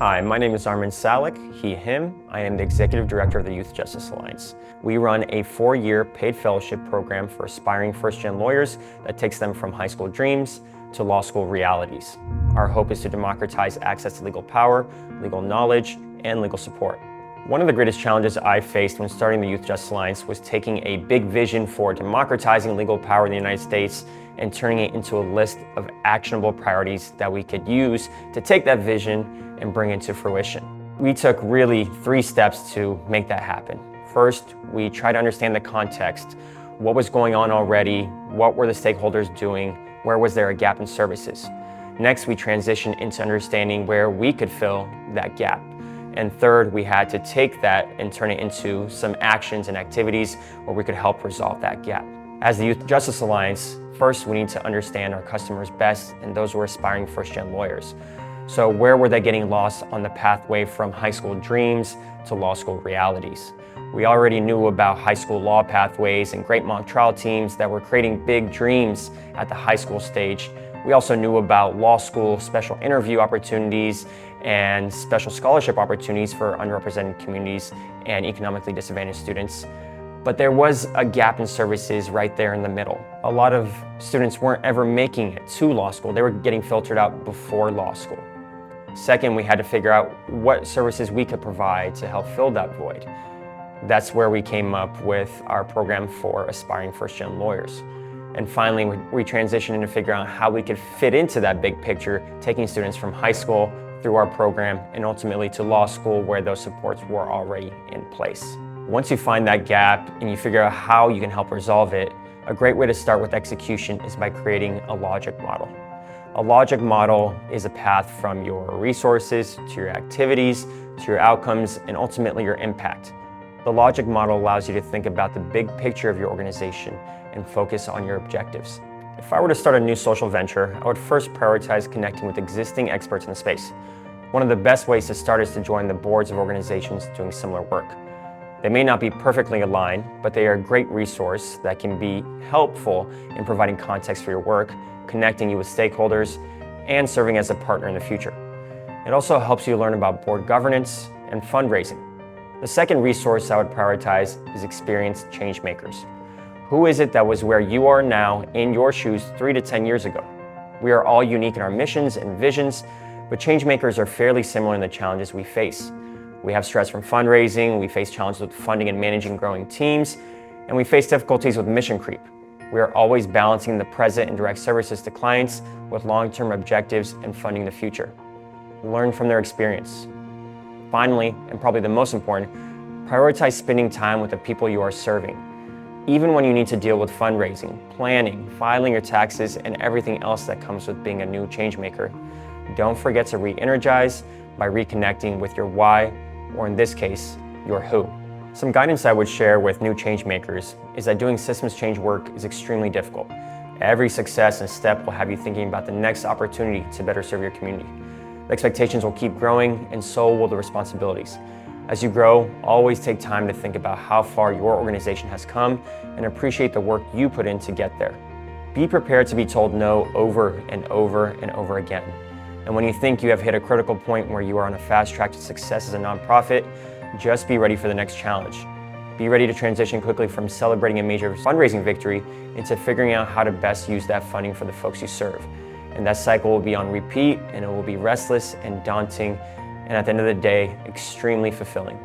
Hi, my name is Armin Salik, he, him. I am the Executive Director of the Youth Justice Alliance. We run a 4-year paid fellowship program for aspiring first-gen lawyers that takes them from high school dreams to law school realities. Our hope is to democratize access to legal power, legal knowledge, and legal support. One of the greatest challenges I faced when starting the Youth Justice Alliance was taking a big vision for democratizing legal power in the United States and turning it into a list of actionable priorities that we could use to take that vision and bring it to fruition. We took really 3 steps to make that happen. First, we tried to understand the context. What was going on already? What were the stakeholders doing? Where was there a gap in services? Next, we transitioned into understanding where we could fill that gap. And third, we had to take that and turn it into some actions and activities where we could help resolve that gap. As the Youth Justice Alliance, first we need to understand our customers best, and those who are aspiring first-gen lawyers. So where were they getting lost on the pathway from high school dreams to law school realities? We already knew about high school law pathways and great mock trial teams that were creating big dreams at the high school stage. We also knew about law school special interview opportunities and special scholarship opportunities for underrepresented communities and economically disadvantaged students. But there was a gap in services right there in the middle. A lot of students weren't ever making it to law school. They were getting filtered out before law school. Second, we had to figure out what services we could provide to help fill that void. That's where we came up with our program for aspiring first-gen lawyers. And finally, we transitioned into figuring out how we could fit into that big picture, taking students from high school through our program and ultimately to law school where those supports were already in place. Once you find that gap and you figure out how you can help resolve it, a great way to start with execution is by creating a logic model. A logic model is a path from your resources to your activities, to your outcomes, and ultimately your impact. The logic model allows you to think about the big picture of your organization and focus on your objectives. If I were to start a new social venture, I would first prioritize connecting with existing experts in the space. One of the best ways to start is to join the boards of organizations doing similar work. They may not be perfectly aligned, but they are a great resource that can be helpful in providing context for your work, connecting you with stakeholders, and serving as a partner in the future. It also helps you learn about board governance and fundraising. The second resource I would prioritize is experienced change makers. Who is it that was where you are now in your shoes 3 to 10 years ago? We are all unique in our missions and visions, but change makers are fairly similar in the challenges we face. We have stress from fundraising, we face challenges with funding and managing growing teams, and we face difficulties with mission creep. We are always balancing the present and direct services to clients with long-term objectives and funding the future. Learn from their experience. Finally, and probably the most important, prioritize spending time with the people you are serving. Even when you need to deal with fundraising, planning, filing your taxes, and everything else that comes with being a new change maker, don't forget to re-energize by reconnecting with your why, or in this case, your who. Some guidance I would share with new change makers is that doing systems change work is extremely difficult. Every success and step will have you thinking about the next opportunity to better serve your community. The expectations will keep growing, and so will the responsibilities. As you grow, always take time to think about how far your organization has come and appreciate the work you put in to get there. Be prepared to be told no over and over and over again. And when you think you have hit a critical point where you are on a fast track to success as a nonprofit, just be ready for the next challenge. Be ready to transition quickly from celebrating a major fundraising victory into figuring out how to best use that funding for the folks you serve. And that cycle will be on repeat, and it will be restless and daunting, and at the end of the day, extremely fulfilling.